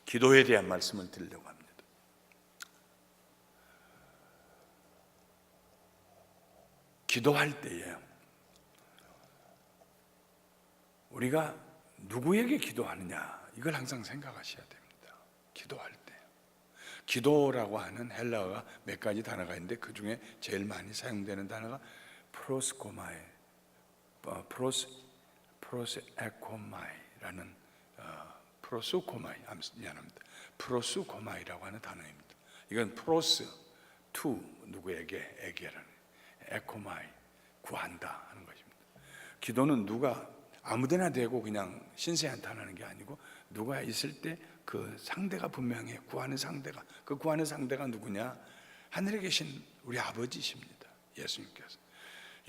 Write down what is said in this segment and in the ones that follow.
기도에 대한 말씀을 드리려고 합니다. 기도할 때에 우리가 누구에게 기도하느냐, 이걸 항상 생각하셔야 됩니다. 기도할 때 기도라고 하는 헬라어가 몇 가지 단어가 있는데 그 중에 제일 많이 사용되는 단어가 프로스코마이, 프로스에코마이라는 프로수코마이, 미안합니다. 프로수코마이라고 하는 단어입니다. 이건 프로스, 투, 누구에게, 에게라는, 에코마이, 구한다 하는 것입니다. 기도는 누가 아무데나 대고 그냥 신세한테 하는 게 아니고 누가 있을 때 그 상대가 분명해. 구하는 상대가, 그 구하는 상대가 누구냐? 하늘에 계신 우리 아버지십니다. 예수님께서.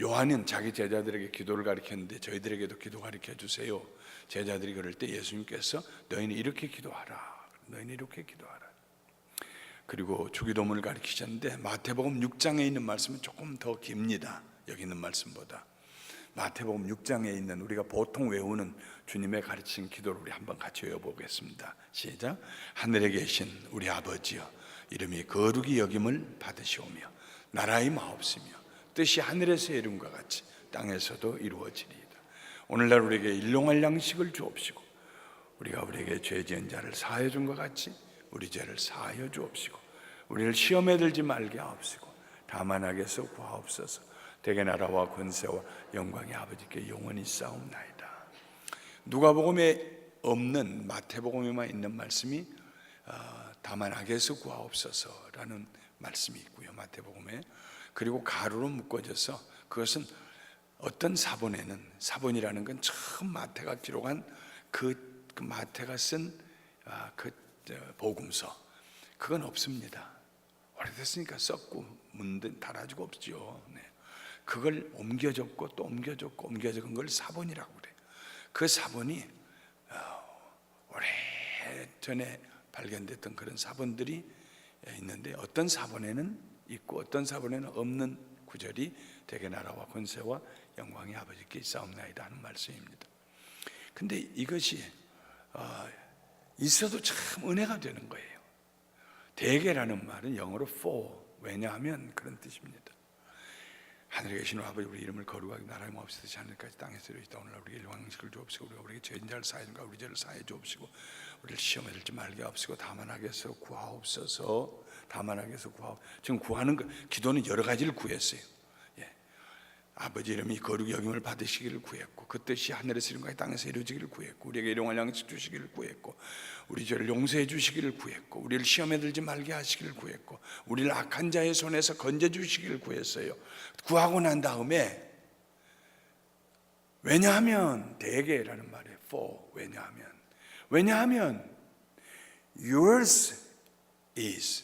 요한은 자기 제자들에게 기도를 가르쳤는데 저희들에게도 기도 가르쳐 주세요. 제자들이 그럴 때 예수님께서 너희는 이렇게 기도하라, 너희는 이렇게 기도하라. 그리고 주기도문을 가르치셨는데 마태복음 6장에 있는 말씀은 조금 더 깁니다. 여기 있는 말씀보다. 마태복음 6장에 있는 우리가 보통 외우는 주님의 가르친 기도를 우리 한번 같이 외워보겠습니다. 시작. 하늘에 계신 우리 아버지여, 이름이 거룩히 여김을 받으시오며 나라의 마옵시며 뜻이 하늘에서 이룬과 같이 땅에서도 이루어지리이다. 오늘날 우리에게 일용할 양식을 주옵시고 우리가 우리에게 죄 지은 자를 사하여 준 것 같이 우리 죄를 사하여 주옵시고 우리를 시험에 들지 말게 하옵시고 다만 악에서 구하옵소서. 대개 나라와 권세와 영광이 아버지께 영원히 싸움나이다. 누가복음에 없는 마태복음에만 있는 말씀이 다만 악에서 구하옵소서라는 말씀이 있고요, 마태복음에. 그리고 가루로 묶어져서 그것은 어떤 사본에는, 사본이라는 건 처음 마태가 기록한 그 마태가 쓴 그 복음서, 그건 없습니다. 오래됐으니까 썩고 문든 달아지고 없죠. 네. 그걸 옮겨줬고 또 옮겨줬고 옮겨적은 걸 사본이라고 그래요. 그 사본이 오래전에 발견됐던 그런 사본들이 있는데 어떤 사본에는 있고 어떤 사본에는 없는 구절이 대개 나라와 권세와 영광이 아버지께 싸움나이다 하는 말씀입니다. 근데 이것이 있어도 참 은혜가 되는 거예요. 대개라는 말은 영어로 for, 왜냐하면 그런 뜻입니다. 하늘에 계신 아버지, 우리 이름을 거룩하게 나라의 마옵시듯이 하늘까지 땅에서 이루어지다. 오늘날 우리에게 일용할 양식을 주옵시고 우리가 우리에게 죄인 자를 사하여 준가 우리 죄를 사하여 주옵시고 우리를 시험에 들지 말게 하옵시고 다만 악에서 구하옵소서. 다만 악에서 지금 구하는 거, 기도는 여러 가지를 구했어요. 아버지 이름이 거룩히 여김을 받으시기를 구했고 그 뜻이 하늘에서 이룬과 땅에서 이루어지기를 구했고 우리에게 일용할 양식 주시기를 구했고 우리 죄를 용서해 주시기를 구했고 우리를 시험에 들지 말게 하시기를 구했고 우리를 악한 자의 손에서 건져 주시기를 구했어요. 구하고 난 다음에 왜냐하면, 대개라는 말에 for, 왜냐하면 yours is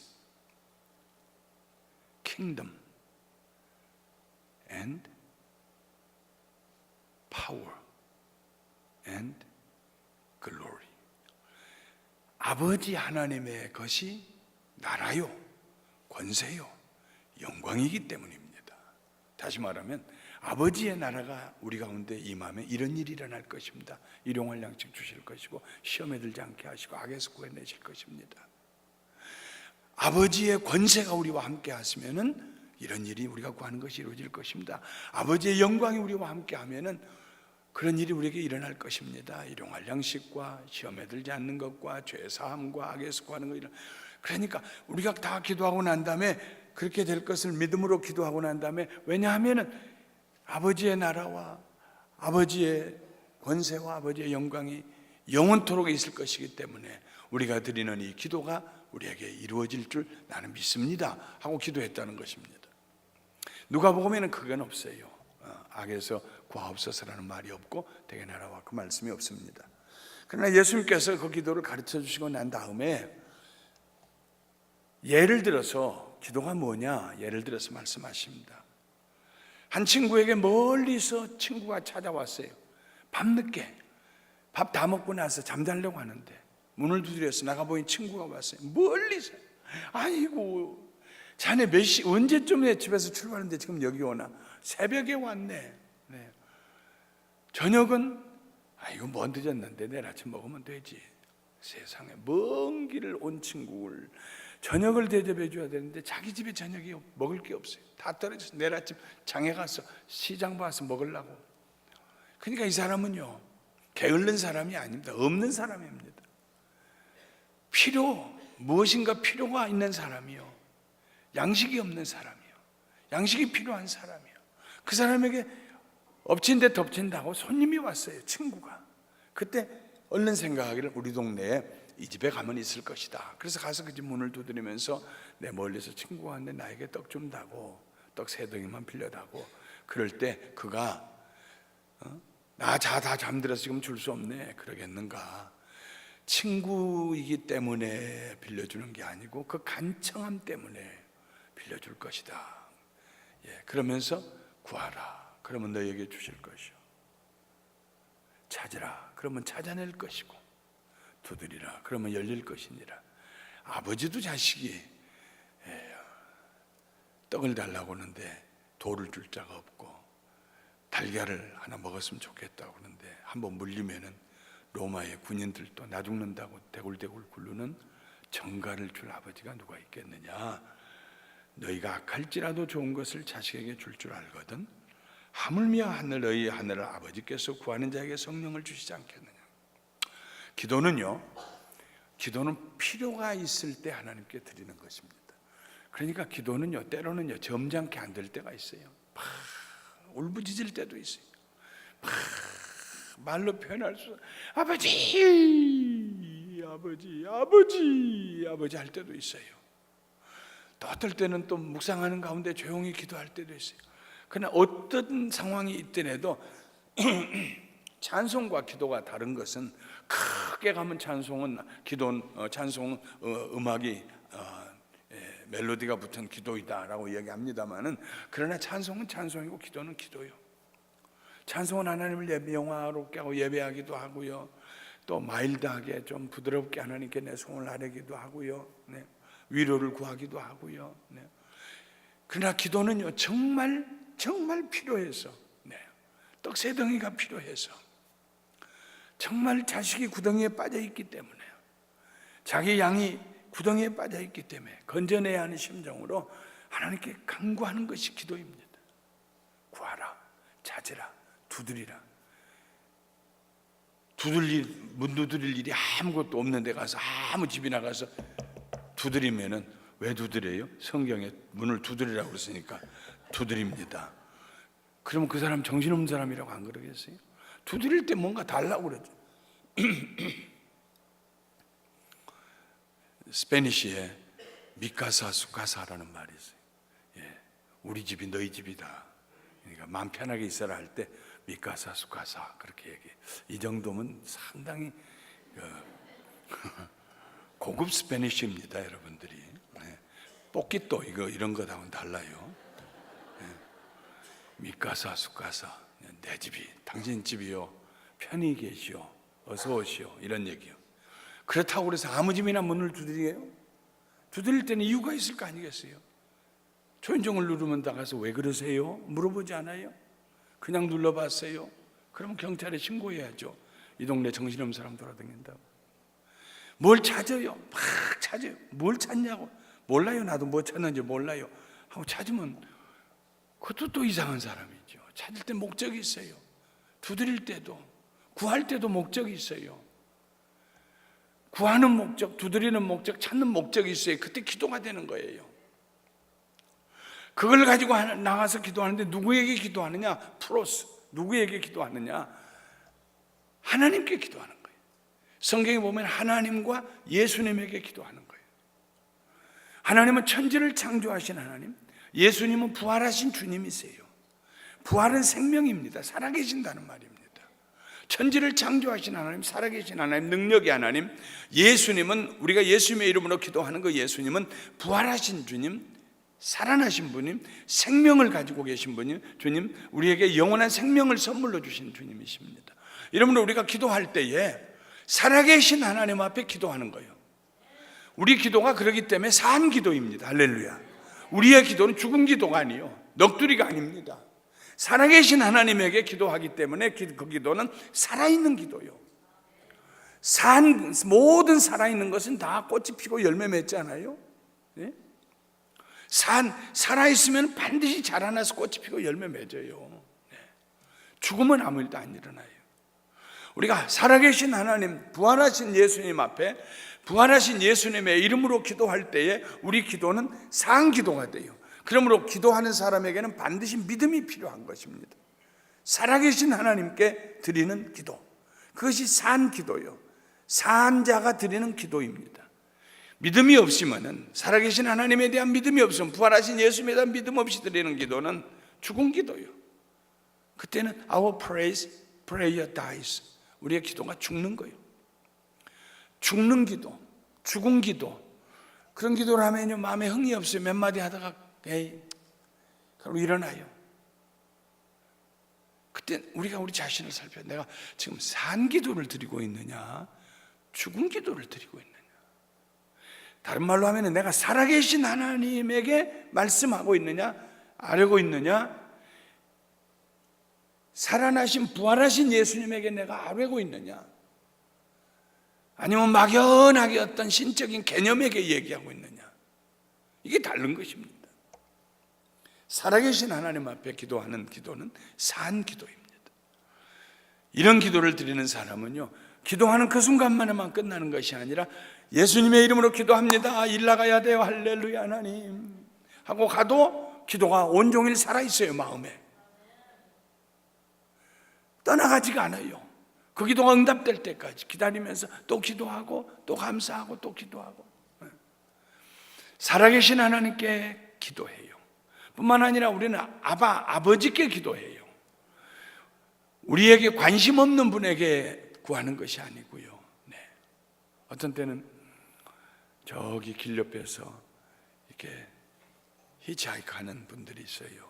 kingdom and power and glory. 아버지 하나님의 것이 나라요, 권세요, 영광이기 때문입니다. 다시 말하면 아버지의 나라가 우리 가운데 임하면 이런 일이 일어날 것입니다. 일용할 양식 주실 것이고 시험에 들지 않게 하시고 악에서 구해내실 것입니다. 아버지의 권세가 우리와 함께 하시면은 이런 일이 우리가 구하는 것이 이루어질 것입니다. 아버지의 영광이 우리와 함께 하면은 그런 일이 우리에게 일어날 것입니다. 일용할 양식과 시험에 들지 않는 것과 죄 사함과 악에서 구하는 것. 그러니까 우리가 다 기도하고 난 다음에 그렇게 될 것을 믿음으로 기도하고 난 다음에, 왜냐하면은 아버지의 나라와 아버지의 권세와 아버지의 영광이 영원토록 있을 것이기 때문에 우리가 드리는 이 기도가 우리에게 이루어질 줄 나는 믿습니다 하고 기도했다는 것입니다. 누가복음에는 그건 없어요. 악에서 구하옵소서라는 말이 없고 대개 나라와 그 말씀이 없습니다. 그러나 예수님께서 그 기도를 가르쳐 주시고 난 다음에 예를 들어서 기도가 뭐냐, 예를 들어서 말씀하십니다. 한 친구에게 멀리서 친구가 찾아왔어요. 밤늦게 밥 다 먹고 나서 잠자려고 하는데 문을 두드려서 나가보니 친구가 왔어요. 멀리서. 아이고, 자네 몇 시, 언제쯤에 집에서 출발하는데 지금 여기 오나? 새벽에 왔네. 네. 저녁은 이거 뭐 늦었는데 내일 아침 먹으면 되지. 세상에 먼 길을 온 친구를 저녁을 대접해 줘야 되는데 자기 집에 저녁이 먹을 게 없어요. 다 떨어져서 내일 아침 장에 가서 시장 봐서 먹으려고. 그러니까 이 사람은요, 게을른 사람이 아닙니다. 없는 사람입니다. 무엇인가 필요가 있는 사람이요, 양식이 없는 사람이요, 양식이 필요한 사람이요. 그 사람에게 엎친 데 덮친다고 손님이 왔어요, 친구가. 그때 얼른 생각하기를 우리 동네에 이 집에 가면 있을 것이다. 그래서 가서 그 집 문을 두드리면서 내 멀리서 친구가 왔는데 나에게 떡 준다고, 떡 3덩이만 빌려다고. 그럴 때 그가 나 다 잠들어서 지금 줄 수 없네 그러겠는가. 친구이기 때문에 빌려주는 게 아니고 그 간청함 때문에 빌려줄 것이다. 그러면서 구하라, 그러면 너에게 주실 것이요. 찾으라, 그러면 찾아낼 것이고. 두드리라, 그러면 열릴 것이니라. 아버지도 자식이 떡을 달라고 하는데 돌을 줄 자가 없고 달걀을 하나 먹었으면 좋겠다고 하는데 한번 물리면은 로마의 군인들도 나 죽는다고 대굴대굴 굴르는 정갈을 줄 아버지가 누가 있겠느냐. 너희가 악할지라도 좋은 것을 자식에게 줄 줄 알거든 하물며 너희 하늘 아버지께서 구하는 자에게 성령을 주시지 않겠느냐. 기도는 필요가 있을 때 하나님께 드리는 것입니다. 그러니까 기도는요, 때로는요 점잖게 안 될 때가 있어요. 막 울부짖을 때도 있어요. 막 말로 표현할 수, 아버지 할 때도 있어요. 또 어떨 때는 또 묵상하는 가운데 조용히 기도할 때도 있어요. 그러나 어떤 상황이 있더라도 찬송과 기도가 다른 것은, 크게 가면 찬송은 음악이 멜로디가 붙은 기도이다라고 이야기합니다만은, 그러나 찬송은 찬송이고 기도는 기도요. 찬송은 하나님을 영화롭게 하고 예배하기도 하고요, 또 마일드하게 좀 부드럽게 하나님께 내 소원을 아뢰기도 하고요, 위로를 구하기도 하고요. 그러나 기도는요 정말 필요해서, 떡 3덩이가 필요해서, 정말 자식이 구덩이에 빠져 있기 때문에, 자기 양이 구덩이에 빠져 있기 때문에 건져내야 하는 심정으로 하나님께 간구하는 것이 기도입니다. 구하라, 찾으라, 두드리라. 문 두드릴 일이 아무것도 없는 데 가서, 아무 집이나 가서 두드리면은, 왜 두드려요? 성경에 문을 두드리라고 그랬으니까 두드립니다. 그러면 그 사람 정신없는 사람이라고 안 그러겠어요? 두드릴 때 뭔가 달라고 그러죠. 스페니쉬에 미카사 수카사라는 말이 있어요. 우리 집이 너희 집이다. 그러니까 마음 편하게 있어라 할 때 미카사 수카사 그렇게 얘기해. 이 정도면 상당히 고급 스페니쉬입니다, 여러분들이. 뽀끼또 이런 거하고는 달라요. 미카사 수카사, 내 집이 당신 집이요, 편히 계시오, 어서 오시오, 이런 얘기요. 그렇다고 그래서 아무 집이나 문을 두드려요? 두드릴 때는 이유가 있을 거 아니겠어요? 초인종을 누르면 나가서 왜 그러세요? 물어보지 않아요? 그냥 눌러봤어요? 그러면 경찰에 신고해야죠. 이 동네 정신없는 사람 돌아다닌다고. 뭘 찾아요? 막 찾아요. 뭘 찾냐고. 몰라요. 나도 뭐 찾는지 몰라요 하고 찾으면 그것도 또 이상한 사람이죠. 찾을 때 목적이 있어요. 두드릴 때도, 구할 때도 목적이 있어요. 구하는 목적, 두드리는 목적, 찾는 목적이 있어요. 그때 기도가 되는 거예요. 그걸 가지고 나가서 기도하는데 누구에게 기도하느냐? 프로스. 누구에게 기도하느냐? 하나님께 기도하는 거예요. 성경에 보면 하나님과 예수님에게 기도하는 거예요. 하나님은 천지를 창조하신 하나님, 예수님은 부활하신 주님이세요. 부활은 생명입니다. 살아계신다는 말입니다. 천지를 창조하신 하나님, 살아계신 하나님, 능력의 하나님, 예수님은, 우리가 예수님의 이름으로 기도하는 그 예수님은 부활하신 주님, 살아나신 분님, 생명을 가지고 계신 분님, 주님, 우리에게 영원한 생명을 선물로 주신 주님이십니다. 이러므로 우리가 기도할 때에 살아계신 하나님 앞에 기도하는 거예요. 우리 기도가 그렇기 때문에 산 기도입니다. 할렐루야. 우리의 기도는 죽은 기도가 아니에요. 넋두리가 아닙니다. 살아계신 하나님에게 기도하기 때문에 그 기도는 살아있는 기도요. 모든 살아있는 것은 다 꽃이 피고 열매 맺잖아요. 예? 살아있으면 반드시 자라나서 꽃이 피고 열매 맺어요. 예. 죽으면 아무 일도 안 일어나요. 우리가 살아계신 하나님, 부활하신 예수님 앞에 부활하신 예수님의 이름으로 기도할 때에 우리 기도는 상기도가 돼요. 그러므로 기도하는 사람에게는 반드시 믿음이 필요한 것입니다. 살아계신 하나님께 드리는 기도, 그것이 산기도요, 산자가 드리는 기도입니다. 믿음이 없으면은, 살아계신 하나님에 대한 믿음이 없으면, 부활하신 예수님에 대한 믿음 없이 드리는 기도는 죽은 기도요. 그때는 our prayer dies. 우리의 기도가 죽는 거예요. 죽는 기도, 죽은 기도. 그런 기도를 하면요, 마음에 흥이 없어요. 몇 마디 하다가 에이, 그럼 일어나요. 그때 우리가 우리 자신을 살펴, 내가 지금 산 기도를 드리고 있느냐, 죽은 기도를 드리고 있느냐. 다른 말로 하면 내가 살아계신 하나님에게 말씀하고 있느냐, 아뢰고 있느냐, 살아나신 부활하신 예수님에게 내가 아뢰고 있느냐, 아니면 막연하게 어떤 신적인 개념에게 얘기하고 있느냐. 이게 다른 것입니다. 살아계신 하나님 앞에 기도하는 기도는 산 기도입니다. 이런 기도를 드리는 사람은요, 기도하는 그 순간만에만 끝나는 것이 아니라 예수님의 이름으로 기도합니다, 일 나가야 돼요, 할렐루야 하나님 하고 가도 기도가 온종일 살아있어요. 마음에 떠나가지가 않아요. 그 기도가 응답될 때까지 기다리면서 또 기도하고 또 감사하고 또 기도하고. 살아계신 하나님께 기도해요. 뿐만 아니라 우리는 아버지께 기도해요. 우리에게 관심 없는 분에게 구하는 것이 아니고요. 네. 어떤 때는 저기 길 옆에서 이렇게 히치하이크 하는 분들이 있어요.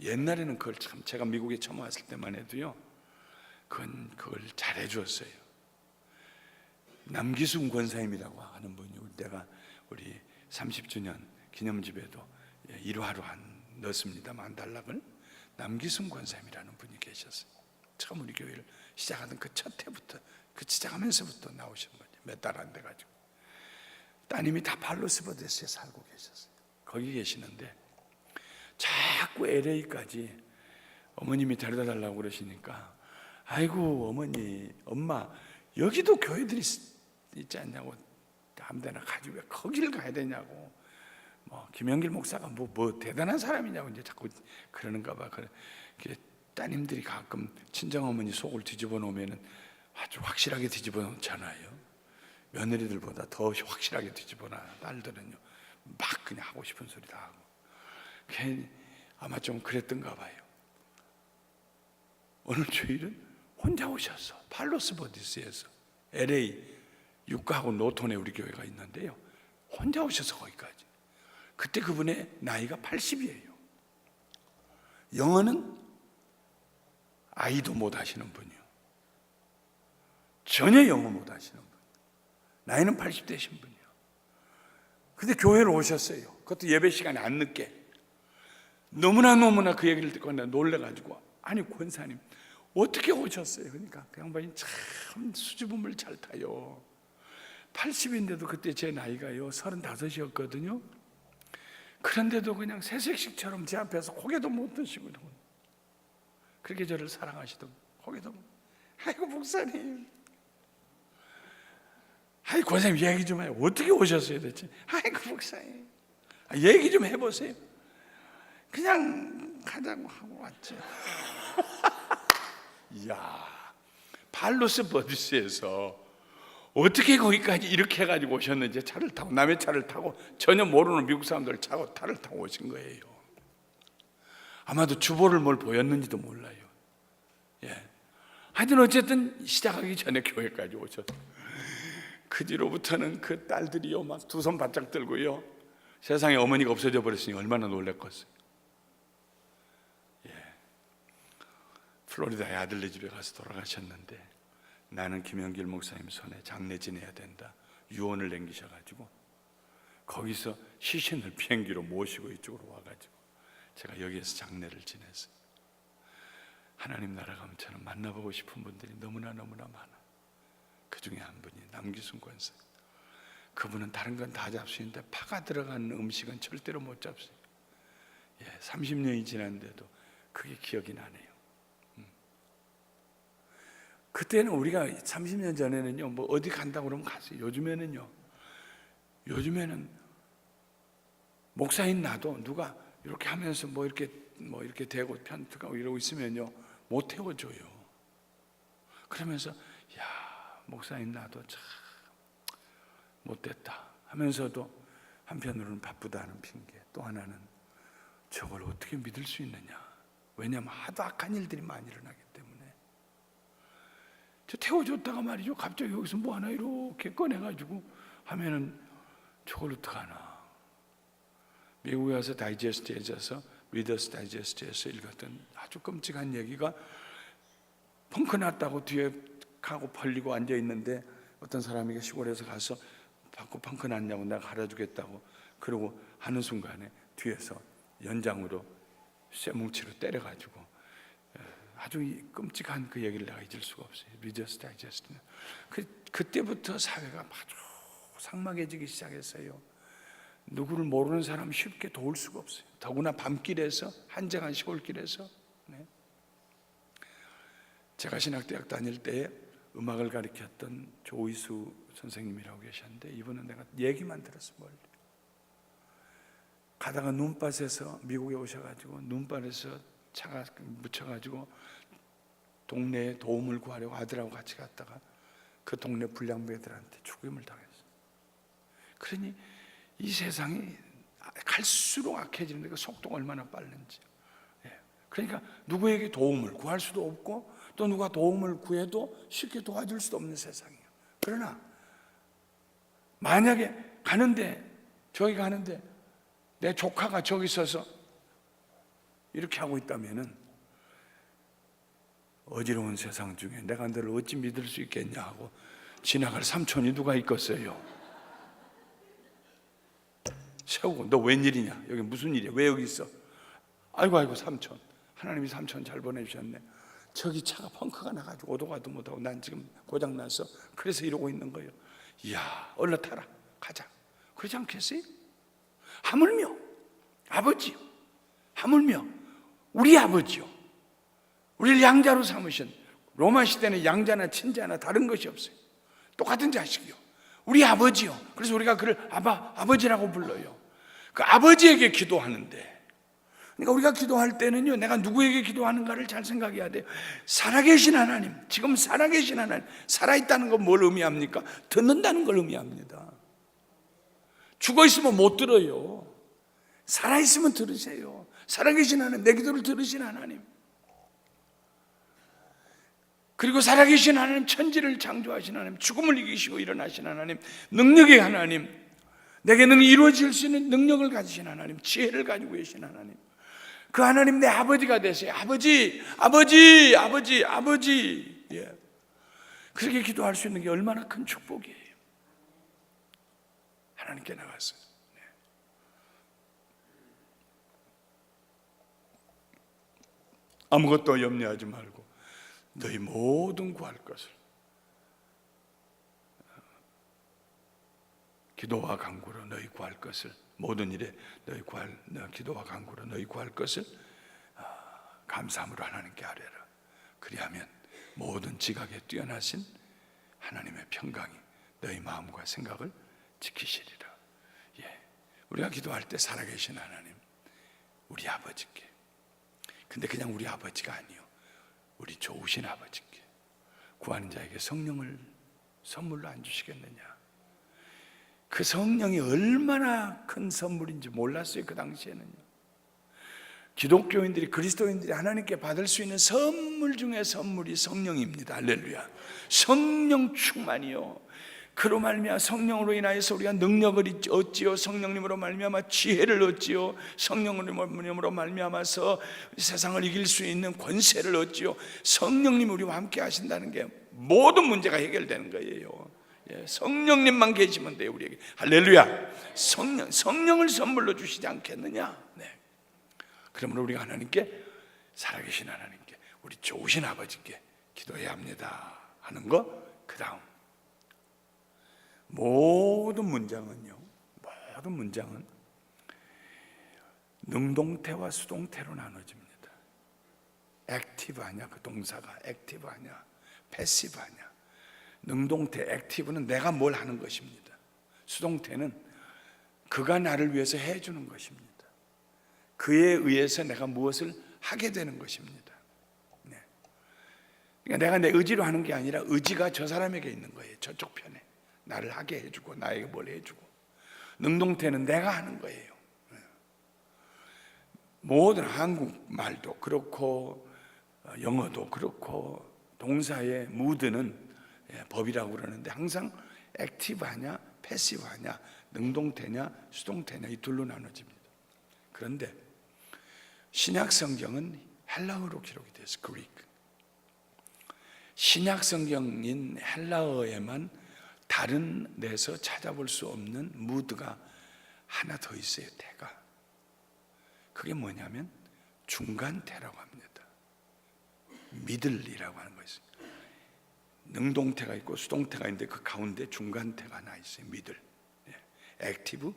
옛날에는 그걸 참, 제가 미국에 처음 왔을 때만 해도요, 그걸 잘해 주었어요. 남기순 권사님이라고 하는 분이, 우리 30주년 기념집에도 일화로 넣었습니다만, 단락을 남기순 권사님이라는 분이 계셨어요. 처음 우리 교회를 시작하던 그 첫 해부터, 그 시작하면서부터 나오신 거죠. 몇 달 안 돼가지고 따님이 다 팔로스버드에 살고 계셨어요. 거기 계시는데 자꾸 LA까지 어머님이 데려다 달라고 그러시니까, 아이고 어머니, 엄마 여기도 교회들이 있지 않냐고, 아무데나 가지 왜 거기를 가야 되냐고, 뭐 김영길 목사가 뭐 대단한 사람이냐고 이제 자꾸 그러는가 봐. 따님들이 가끔 친정어머니 속을 뒤집어 놓으면 아주 확실하게 뒤집어 놓잖아요. 며느리들보다 더 확실하게 뒤집어 놔. 딸들은요 막 그냥 하고 싶은 소리 다 하고. 괜히 아마 좀 그랬던가 봐요. 어느 주일은 혼자 오셨어. 팔로스버디스에서 LA 육가하고 노톤에 우리 교회가 있는데요, 혼자 오셔서 거기까지. 그때 그분의 나이가 80이에요. 영어는 아이도 못 하시는 분이요. 전혀 영어 못 하시는 분. 나이는 80 되신 분이요. 근데 교회로 오셨어요. 그것도 예배 시간에 안 늦게. 너무나 그 얘기를 듣고 놀래가지고, 아니 권사님 어떻게 오셨어요? 그러니까 그 양반이 참 수줍음을 잘 타요. 80인데도 그때 제 나이가요 35이었거든요. 그런데도 그냥 새색식처럼 제 앞에서 고개도 못 드시고, 그렇게 저를 사랑하시던, 고개도 못. 아이고 목사님, 아이고 권사님 얘기 좀 해요. 어떻게 오셨어요 대체? 아이고 목사님 얘기 좀 해보세요. 그냥 가자고 하고 왔죠. 이야, 팔로스버디스에서 어떻게 거기까지 이렇게 해가지고 오셨는지, 차를 타고, 남의 차를 타고, 전혀 모르는 미국 사람들 차고 차를 타고 오신 거예요. 아마도 주보를 뭘 보였는지도 몰라요. 예. 하여튼 어쨌든 시작하기 전에 교회까지 오셨어요. 그 뒤로부터는 그 딸들이요 막 두 손 바짝 들고요, 세상에 어머니가 없어져 버렸으니 얼마나 놀랬겠어요. 예. 플로리다의 아들네 집에 가서 돌아가셨는데, 나는 김영길 목사님 손에 장례 지내야 된다, 유언을 남기셔가지고 거기서 시신을 비행기로 모시고 이쪽으로 와가지고 제가 여기에서 장례를 지냈어요. 하나님 나라 가면 저는 만나보고 싶은 분들이 너무나 많아. 그 중에 한 분이 남기순 권사. 그분은 다른 건 다 잡수는데 파가 들어간 음식은 절대로 못 잡수요. 30년이 지났는데도 그게 기억이 나네요. 그때는 우리가 30년 전에는요, 뭐 어디 간다고 그러면 갔어요. 요즘에는 목사인 나도 누가 이렇게 하면서 뭐 이렇게 대고 편트가고 이러고 있으면요, 못 태워줘요. 그러면서 야, 목사인 나도 참 못됐다 하면서도 한편으로는 바쁘다는 핑계, 또 하나는 저걸 어떻게 믿을 수 있느냐. 왜냐하면 하도 악한 일들이 많이 일어나기 때문에. 저 태워줬다가 말이죠, 갑자기 여기서 뭐 하나 이렇게 꺼내가지고 하면은 저걸 어떡하나. 미국에 와서 다이제스트에서 리더스 다이제스트에서 읽었던 아주 끔찍한 얘기가, 펑크 났다고 뒤에 가고 벌리고 앉아있는데 어떤 사람이 시골에서 가서 받고 펑크 났냐고 내가 갈아주겠다고 그러고 하는 순간에 뒤에서 연장으로 쇠뭉치로 때려가지고, 아주 끔찍한 그 얘기를 내가 잊을 수가 없어요. 리더스 다이제스트는 그때부터 사회가 아주 삭막해지기 시작했어요. 누구를 모르는 사람 쉽게 도울 수가 없어요. 더구나 밤길에서, 한적한 시골길에서. 제가 신학대학 다닐 때에 음악을 가르쳤던 조이수 선생님이라고 계셨는데, 이분은 내가 얘기만 들었어. 멀리 가다가 눈밭에서, 미국에 오셔가지고 눈밭에서 차가 묻혀가지고 동네에 도움을 구하려고 아들하고 같이 갔다가 그 동네 불량배들한테 죽임을 당했어요. 그러니 이 세상이 갈수록 악해지는데 그 속도가 얼마나 빠른지. 그러니까 누구에게 도움을 구할 수도 없고, 또 누가 도움을 구해도 쉽게 도와줄 수도 없는 세상이에요. 그러나 만약에 저기 가는데 내 조카가 저기 있어서 이렇게 하고 있다면은, 어지러운 세상 중에 내가 너를 어찌 믿을 수 있겠냐 하고 지나갈 삼촌이 누가 있겠어요? 세우고, 너 웬일이냐? 여기 무슨 일이야? 왜 여기 있어? 아이고 삼촌, 하나님이 삼촌 잘 보내주셨네. 저기 차가 펑크가 나가지고 오도 가도 못하고 난 지금 고장나서 그래서 이러고 있는 거예요. 이야, 얼른 타라, 가자. 그러지 않겠어요? 하물며 아버지요, 하물며 우리 아버지요, 우리를 양자로 삼으신, 로마 시대는 양자나 친자나 다른 것이 없어요. 똑같은 자식이요, 우리 아버지요. 그래서 우리가 그를 아버지라고 불러요. 그 아버지에게 기도하는데, 그러니까 우리가 기도할 때는요, 내가 누구에게 기도하는가를 잘 생각해야 돼요. 살아계신 하나님, 지금 살아계신 하나님. 살아있다는 건 뭘 의미합니까? 듣는다는 걸 의미합니다. 죽어있으면 못 들어요. 살아있으면 들으세요. 살아계신 하나님, 내 기도를 들으신 하나님. 그리고 살아계신 하나님, 천지를 창조하신 하나님, 죽음을 이기시고 일어나신 하나님, 능력의 하나님, 내게 능히 이루어질 수 있는 능력을 가지신 하나님, 지혜를 가지고 계신 하나님, 그 하나님 내 아버지가 되세요. 아버지. 그렇게 기도할 수 있는 게 얼마나 큰 축복이에요. 하나님께 나갔어요. 아무것도 염려하지 말고 너희 모든 구할 것을 기도와 간구로 너희 구할 것을, 모든 일에 너희 기도와 간구로 너희 구할 것을 감사함으로 하나님께 아뢰라. 그리하면 모든 지각에 뛰어나신 하나님의 평강이 너희 마음과 생각을 지키시리라. 우리가 기도할 때 살아계신 하나님, 우리 아버지께. 근데 그냥 우리 아버지가 아니요, 우리 좋으신 아버지께 구하는 자에게 성령을 선물로 안 주시겠느냐. 그 성령이 얼마나 큰 선물인지 몰랐어요. 그 당시에는요. 기독교인들이, 그리스도인들이 하나님께 받을 수 있는 선물 중에 선물이 성령입니다. 할렐루야. 성령 충만이요, 그로 말미암아 성령으로 인하여서 우리가 능력을 얻지요. 성령님으로 말미암아 지혜를 얻지요. 성령님으로 말미암아서 세상을 이길 수 있는 권세를 얻지요. 성령님이 우리와 함께 하신다는 게 모든 문제가 해결되는 거예요. 성령님만 계시면 돼요, 우리에게. 할렐루야. 성령을 선물로 주시지 않겠느냐. 그러므로 우리가 하나님께, 살아계신 하나님께, 우리 좋으신 아버지께 기도해야 합니다 하는 거. 그 다음 모든 문장은 능동태와 수동태로 나눠집니다. 액티브하냐, 그 동사가 액티브하냐, 패시브하냐. 능동태, 액티브는 내가 뭘 하는 것입니다. 수동태는 그가 나를 위해서 해주는 것입니다. 그에 의해서 내가 무엇을 하게 되는 것입니다. 네. 그러니까 내가 내 의지로 하는 게 아니라 의지가 저 사람에게 있는 거예요. 저쪽 편에 나를 하게 해주고 나에게 뭘 해주고. 능동태는 내가 하는 거예요. 모든 한국말도 그렇고 영어도 그렇고 동사의 무드는 법이라고 그러는데 항상 액티브하냐 패시브하냐 능동태냐 수동태냐 이 둘로 나눠집니다. 그런데 신약 성경은 헬라어로 기록이 됐어요. 그리크. 신약 성경인 헬라어에만 다른 데서 찾아볼 수 없는 무드가 하나 더 있어요. 태가. 그게 뭐냐면 중간태라고 합니다. 미들이라고 하는 것이 능동태가 있고 수동태가 있는데 그 가운데 중간태가 하나 있어요. 미들. 액티브,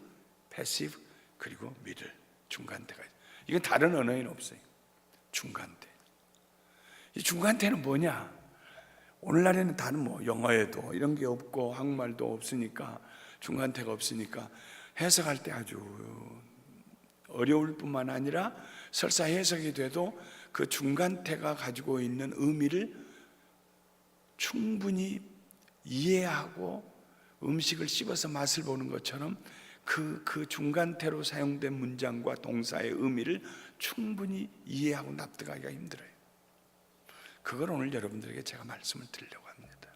패시브 그리고 미들. 중간태가 있어요. 이건 다른 언어에는 없어요. 중간태. 이 중간태는 뭐냐? 오늘날에는 다른 영어에도 이런 게 없고 한국말도 없으니까 중간태가 없으니까 해석할 때 아주 어려울 뿐만 아니라 설사 해석이 돼도 그 중간태가 가지고 있는 의미를 충분히 이해하고 음식을 씹어서 맛을 보는 것처럼 그 중간태로 사용된 문장과 동사의 의미를 충분히 이해하고 납득하기가 힘들어요. 그걸 오늘 여러분들에게 제가 말씀을 드리려고 합니다.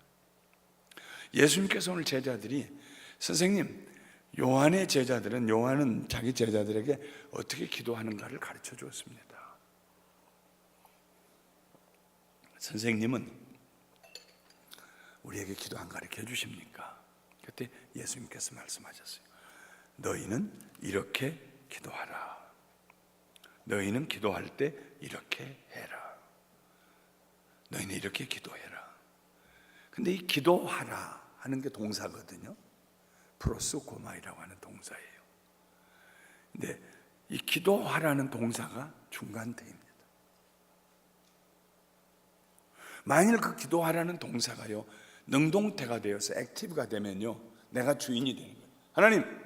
예수님께서 오늘 제자들이 선생님, 요한의 제자들은 요한은 자기 제자들에게 어떻게 기도하는가를 가르쳐 주었습니다. 선생님은 우리에게 기도 안 가르쳐 주십니까? 그때 예수님께서 말씀하셨어요. 너희는 이렇게 기도하라. 너희는 기도할 때 이렇게 해라. 너희는 이렇게 기도해라. 근데 이 기도하라 하는 게 동사거든요. 프로스코마이라고 하는 동사예요. 근데 이 기도하라는 동사가 중간태입니다. 만일 그 기도하라는 동사가요 능동태가 되어서 액티브가 되면요 내가 주인이 되는 거예요. 하나님,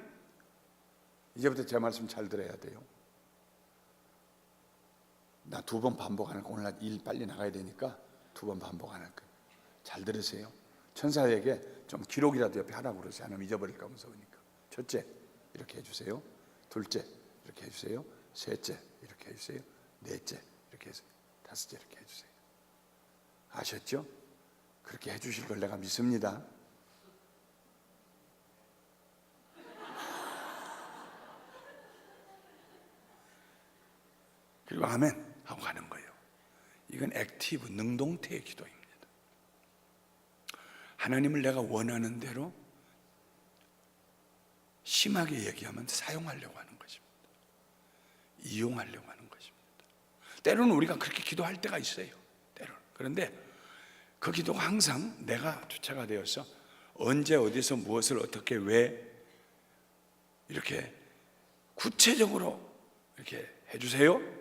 이제부터 제 말씀 잘 들어야 돼요. 나 2번 반복 안 할 거야. 오늘 일 빨리 나가야 되니까 2번 반복 안 할 거예요. 잘 들으세요. 천사에게 좀 기록이라도 옆에 하라고 그러세요. 하나님 잊어버릴까 무서우니까. 첫째, 이렇게 해주세요. 둘째, 이렇게 해주세요. 셋째, 이렇게 해주세요. 넷째, 이렇게 해주세요. 다섯째, 이렇게 해주세요. 아셨죠? 그렇게 해주실 걸 내가 믿습니다. 그리고 아멘 하고 가는 거예요. 이건 액티브, 능동태의 기도입니다. 하나님을 내가 원하는 대로 심하게 얘기하면 사용하려고 하는 것입니다. 이용하려고 하는 것입니다. 때로는 우리가 그렇게 기도할 때가 있어요. 때로는. 그런데 그 기도가 항상 내가 주체가 되어서 언제 어디서 무엇을 어떻게 왜 이렇게 구체적으로 이렇게 해주세요.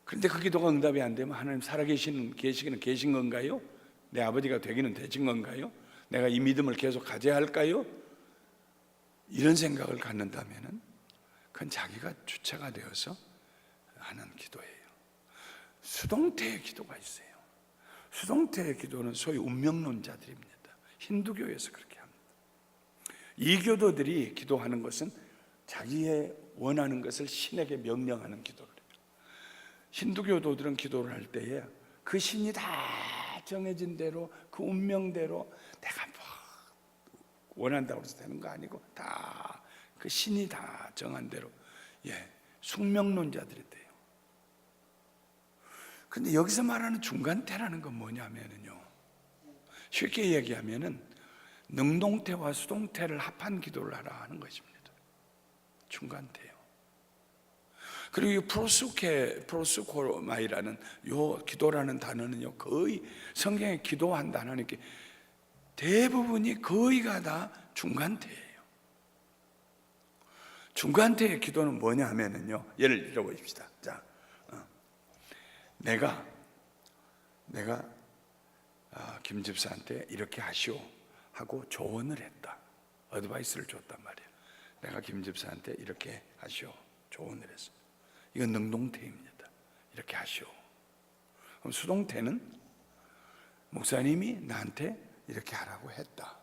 그런데 그 기도가 응답이 안 되면 하나님 살아계시기는 계신 건가요? 내 아버지가 되기는 되신 건가요? 내가 이 믿음을 계속 가져야 할까요? 이런 생각을 갖는다면 그건 자기가 주체가 되어서 하는 기도예요. 수동태의 기도가 있어요. 수동태의 기도는 소위 운명론자들입니다. 힌두교에서 그렇게 합니다. 이교도들이 기도하는 것은 자기의 원하는 것을 신에게 명령하는 기도를 해요. 힌두교도들은 기도를 할 때에 그 신이 다 정해진 대로 그 운명대로 내가 뭐 원한다고 해서 되는 거 아니고 다 그 신이 다 정한 대로 숙명론자들이 돼요. 근데 여기서 말하는 중간태라는 건 뭐냐면요, 쉽게 얘기하면은 능동태와 수동태를 합한 기도를 하라 하는 것입니다. 중간태요. 그리고 이 프로스코마이라는 요 기도라는 단어는요 거의 성경에 기도한다 하나님께 대부분이 거의가 다 중간태예요. 중간태의 기도는 뭐냐 하면은요, 예를 들어보십시다. 자, 내가 김 집사한테 이렇게 하시오 하고 조언을 했다. 어드바이스를 줬단 말이에요. 내가 김 집사한테 이렇게 하시오 조언을 했어요. 이건 능동태입니다. 이렇게 하시오. 그럼 수동태는 목사님이 나한테 이렇게 하라고 했다.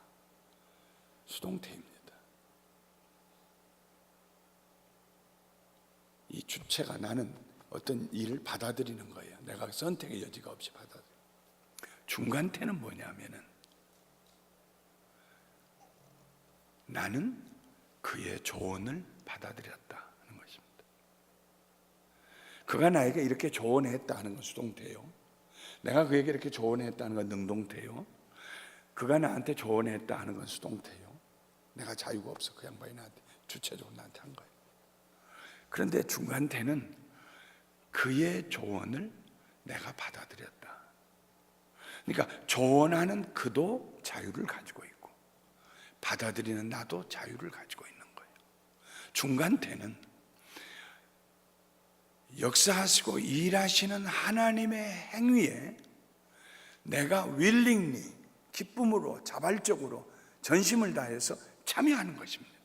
수동태입니다. 이 주체가 나는 어떤 일을 받아들이는 거예요. 내가 선택의 여지가 없이 받아들여요. 중간태는 뭐냐면은 나는 그의 조언을 받아들였다 하는 것입니다. 그가 나에게 이렇게 조언했다 하는 건 수동태요. 내가 그에게 이렇게 조언했다는 건 능동태요. 그가 나한테 조언했다 하는 건 수동태요. 내가 자유가 없어. 그 양반이 나한테 주체적으로 나한테 한 거예요. 그런데 중간태는 그의 조언을 내가 받아들였다. 그러니까 조언하는 그도 자유를 가지고 있고 받아들이는 나도 자유를 가지고 있는 거예요. 중간태는 역사하시고 일하시는 하나님의 행위에 내가 willingly, 기쁨으로, 자발적으로 전심을 다해서 참여하는 것입니다.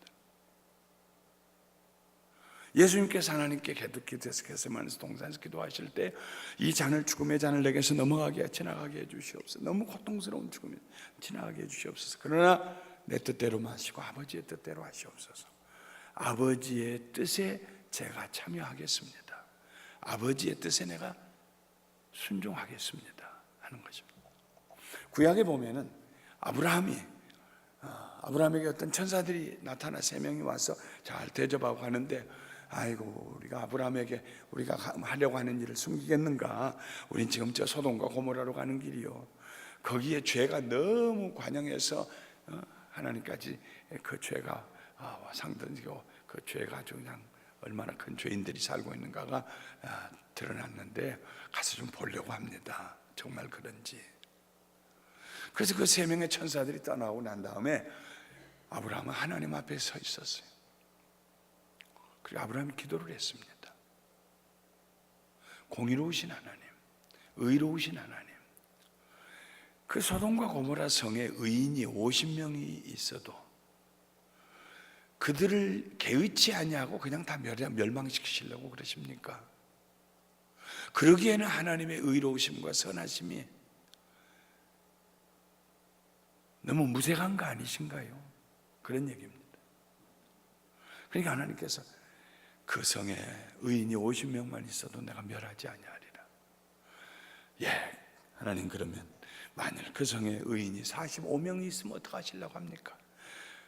예수님께서 하나님께 기도해서 겟세마네에서 동산에서 기도하실 때 이 잔을, 죽음의 잔을 내게서 넘어가게 지나가게 해주시옵소서. 너무 고통스러운 죽음이 지나가게 해주시옵소서. 그러나 내 뜻대로 마시고 아버지의 뜻대로 하시옵소서. 아버지의 뜻에 제가 참여하겠습니다. 아버지의 뜻에 내가 순종하겠습니다 하는 것입니다. 구약에 보면은 아브라함에게 어떤 천사들이 나타나 3명이 와서 잘 대접하고 하는데, 아이고 우리가 아브라함에게 우리가 하려고 하는 일을 숨기겠는가? 우린 지금 저 소돔과 고모라로 가는 길이요. 거기에 죄가 너무 관영해서 하나님까지 그 죄가 상던지고 그 죄가 아주 그냥 얼마나 큰 죄인들이 살고 있는가가 드러났는데 가서 좀 보려고 합니다. 정말 그런지. 그래서 그 3명의 천사들이 떠나고 난 다음에 아브라함은 하나님 앞에 서 있었어요. 그리고 아브라함이 기도를 했습니다. 공의로우신 하나님, 의로우신 하나님, 그 소돔과 고모라 성에 의인이 50명이 있어도 그들을 개의치 아니하고 그냥 다 멸망시키시려고 그러십니까? 그러기에는 하나님의 의로우심과 선하심이 너무 무색한 거 아니신가요? 그런 얘기입니다. 그러니까 하나님께서 그 성에 의인이 50명만 있어도 내가 멸하지 아니하리라. 예, 하나님, 그러면 만일 그 성에 의인이 45명이 있으면 어떡하시려고 합니까?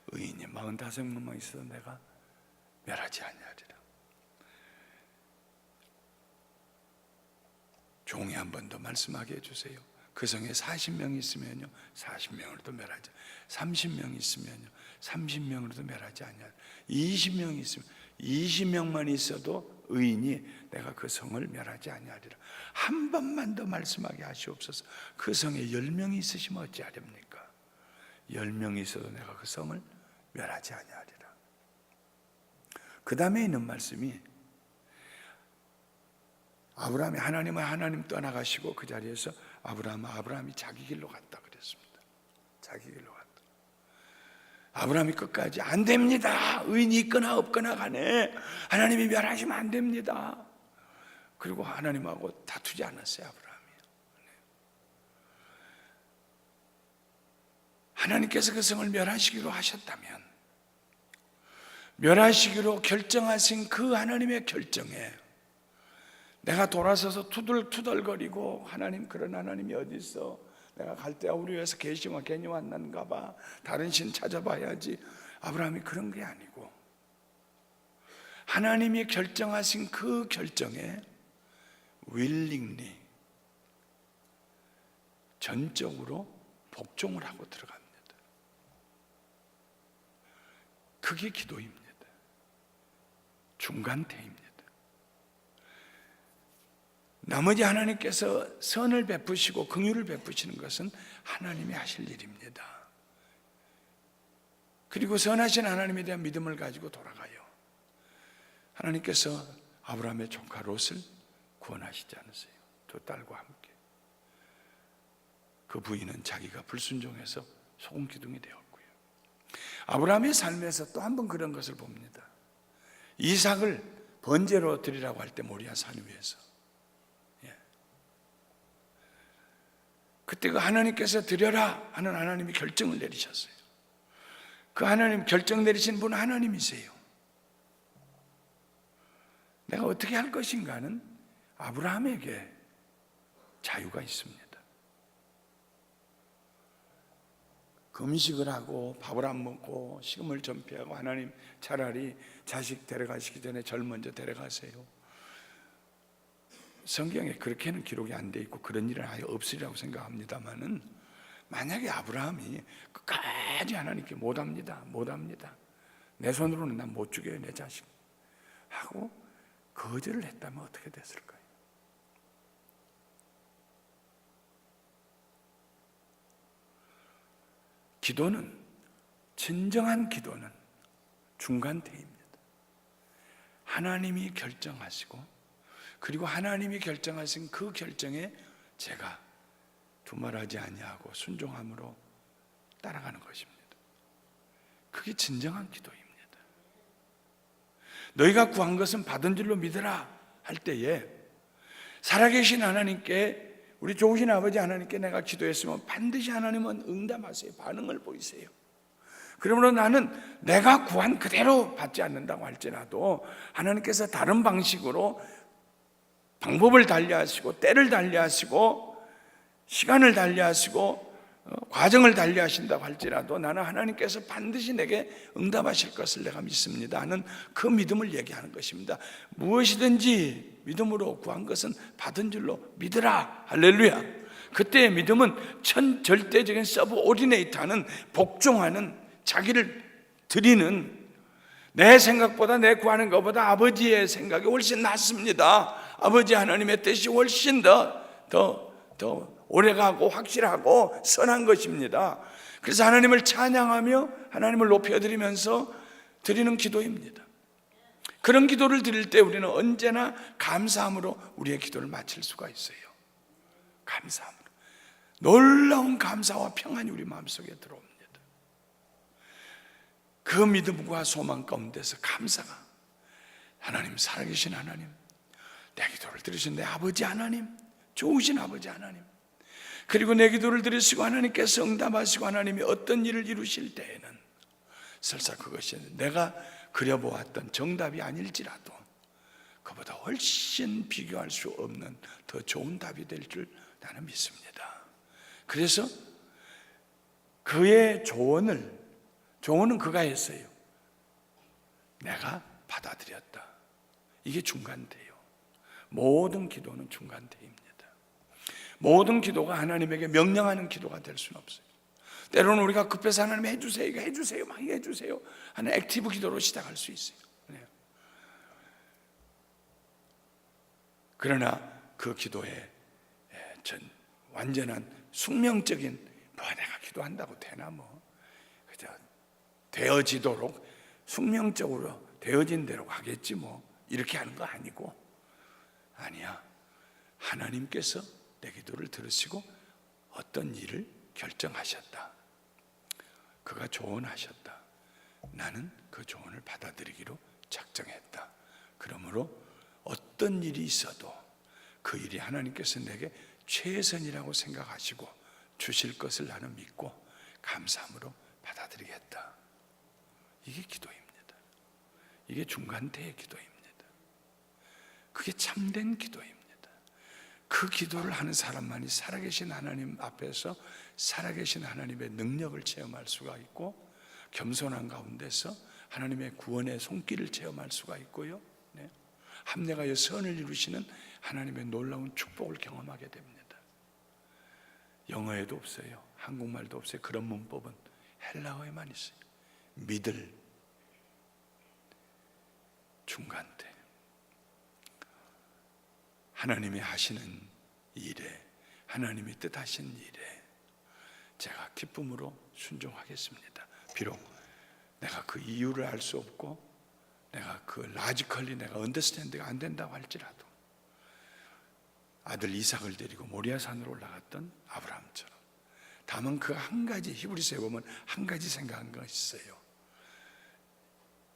의인이 45명만 있어도 내가 멸하지 아니하리라. 종이 한 번 더 말씀하게 해주세요. 그 성에 40명이 있으면요 40명으로도 멸하지, 30명이 있으면요 30명으로도 멸하지 아니하리라. 20명이 있으면 20명만 있어도 의인이 내가 그 성을 멸하지 아니하리라. 한 번만 더 말씀하게 하시옵소서. 그 성에 10명이 있으시면 어찌하렵니까? 10명이 있어도 내가 그 성을 멸하지 아니하리라. 그 다음에 있는 말씀이 아브라함이 하나님 떠나가시고 그 자리에서 아브라함이 자기 길로 갔다 그랬습니다. 자기 길로 갔다. 아브라함이 끝까지 안 됩니다. 의인이 있거나 없거나 간에 하나님이 멸하시면 안 됩니다. 그리고 하나님하고 다투지 않았어요. 아브라함이. 하나님께서 그 성을 멸하시기로 하셨다면, 멸하시기로 결정하신 그 하나님의 결정에 내가 돌아서서 투덜투덜거리고 하나님, 그런 하나님이 어디 있어? 내가 갈대아 우리 위해서 계시와 괜히 왔는가 봐. 다른 신 찾아봐야지. 아브라함이 그런 게 아니고 하나님이 결정하신 그 결정에 willingly, 전적으로 복종을 하고 들어갑니다. 그게 기도입니다. 중간태입니다. 나머지 하나님께서 선을 베푸시고 긍휼을 베푸시는 것은 하나님이 하실 일입니다. 그리고 선하신 하나님에 대한 믿음을 가지고 돌아가요. 하나님께서 아브라함의 조카 롯을 구원하시지 않으세요? 두 딸과 함께. 그 부인은 자기가 불순종해서 소금 기둥이 되었고요. 아브라함의 삶에서 또 한 번 그런 것을 봅니다. 이삭을 번제로 드리라고 할 때 모리아 산 위에서, 그때 그 하나님께서 드려라 하는 하나님이 결정을 내리셨어요. 그 하나님 결정 내리신 분은 하나님이세요. 내가 어떻게 할 것인가는 아브라함에게 자유가 있습니다. 금식을 하고 밥을 안 먹고 식음을 전폐하고 하나님 차라리 자식 데려가시기 전에 절 먼저 데려가세요. 성경에 그렇게는 기록이 안 돼 있고 그런 일은 아예 없으리라고 생각합니다만은, 만약에 아브라함이 끝까지 하나님께 못합니다, 내 손으로는 난 못 죽여요, 내 자식 하고 거절을 했다면 어떻게 됐을까요? 기도는, 진정한 기도는 중간태입니다. 하나님이 결정하시고, 그리고 하나님이 결정하신 그 결정에 제가 두말하지 아니하고 순종함으로 따라가는 것입니다. 그게 진정한 기도입니다. 너희가 구한 것은 받은 줄로 믿으라 할 때에 살아계신 하나님께, 우리 좋으신 아버지 하나님께 내가 기도했으면 반드시 하나님은 응답하세요. 반응을 보이세요. 그러므로 나는 내가 구한 그대로 받지 않는다고 할지라도 하나님께서 다른 방식으로 방법을 달리하시고 때를 달리하시고 시간을 달리하시고 과정을 달리하신다고 할지라도 나는 하나님께서 반드시 내게 응답하실 것을 내가 믿습니다 하는 그 믿음을 얘기하는 것입니다. 무엇이든지 믿음으로 구한 것은 받은 줄로 믿으라. 할렐루야. 그때의 믿음은 절대적인 서브오디네이트하는, 복종하는, 자기를 드리는, 내 생각보다, 내 구하는 것보다 아버지의 생각이 훨씬 낫습니다. 아버지 하나님의 뜻이 훨씬 더 오래가고 확실하고 선한 것입니다. 그래서 하나님을 찬양하며 하나님을 높여드리면서 드리는 기도입니다. 그런 기도를 드릴 때 우리는 언제나 감사함으로 우리의 기도를 마칠 수가 있어요. 감사함으로. 놀라운 감사와 평안이 우리 마음속에 들어옵니다. 그 믿음과 소망 가운데서 감사가, 하나님 살아계신 하나님, 내 기도를 들으신 내 아버지 하나님, 좋으신 아버지 하나님, 그리고 내 기도를 들으시고 하나님께서 응답하시고 하나님이 어떤 일을 이루실 때에는 설사 그것이 내가 그려보았던 정답이 아닐지라도 그보다 훨씬 비교할 수 없는 더 좋은 답이 될 줄 나는 믿습니다. 그래서 그의 조언은 그가 했어요. 내가 받아들였다. 이게 중간태예요. 모든 기도는 중간태입니다. 모든 기도가 하나님에게 명령하는 기도가 될 수는 없어요. 때로는 우리가 급해서 하나님 해주세요, 이거 해주세요, 막 해주세요 하는 액티브 기도로 시작할 수 있어요. 그러나 그 기도에 완전한 숙명적인, 내가 기도한다고 되나 그저 되어지도록 숙명적으로 되어진 대로 가겠지 이렇게 하는 거 아니고, 아니야, 하나님께서 내 기도를 들으시고 어떤 일을 결정하셨다. 그가 조언하셨다. 나는 그 조언을 받아들이기로 작정했다. 그러므로 어떤 일이 있어도 그 일이 하나님께서 내게 최선이라고 생각하시고 주실 것을 나는 믿고 감사함으로 받아들이겠다. 이게 기도입니다. 이게 중간태의 기도입니다. 그게 참된 기도입니다. 그 기도를 하는 사람만이 살아계신 하나님 앞에서 살아계신 하나님의 능력을 체험할 수가 있고, 겸손한 가운데서 하나님의 구원의 손길을 체험할 수가 있고요, 합력하여 선을 이루시는 하나님의 놀라운 축복을 경험하게 됩니다. 영어에도 없어요. 한국말도 없어요. 그런 문법은 헬라어에만 있어요. 믿을 중간태. 하나님이 하시는 일에, 하나님이 뜻하신 일에 제가 기쁨으로 순종하겠습니다. 비록 내가 그 이유를 알 수 없고 내가 그 라지컬리 내가 언더스탠드가 안 된다고 할지라도 아들 이삭을 데리고 모리아산으로 올라갔던 아브라함처럼, 다만 그 한 가지, 히브리서에 보면 한 가지 생각한 것이 있어요.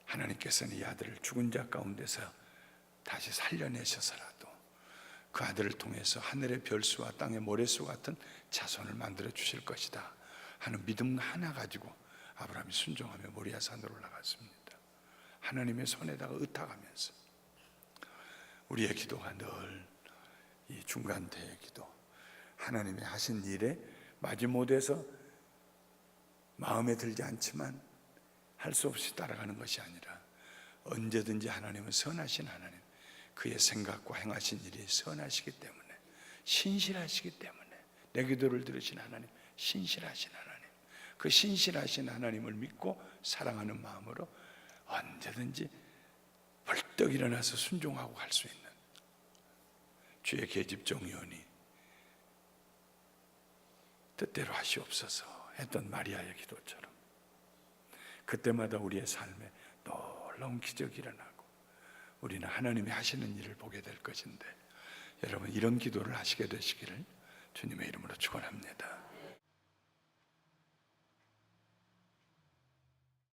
하나님께서는 이 아들을 죽은 자 가운데서 다시 살려내셔서라도 그 아들을 통해서 하늘의 별수와 땅의 모래수 같은 자손을 만들어 주실 것이다 하는 믿음 하나 가지고 아브라함이 순종하며 모리아산으로 올라갔습니다. 하나님의 손에다가 의탁하면서. 우리의 기도가 늘 이 중간태의 기도, 하나님이 하신 일에 마지못해서 마음에 들지 않지만 할 수 없이 따라가는 것이 아니라 언제든지 하나님은 선하신 하나님, 그의 생각과 행하신 일이 선하시기 때문에, 신실하시기 때문에, 내 기도를 들으신 하나님, 신실하신 하나님, 그 신실하신 하나님을 믿고 사랑하는 마음으로 언제든지 벌떡 일어나서 순종하고 갈 수 있는 주의 계집 종이오니 뜻대로 하시옵소서 했던 마리아의 기도처럼 그때마다 우리의 삶에 놀라운 기적이 일어나고 우리는 하나님이 하시는 일을 보게 될 것인데, 여러분 이런 기도를 하시게 되시기를 주님의 이름으로 축원합니다.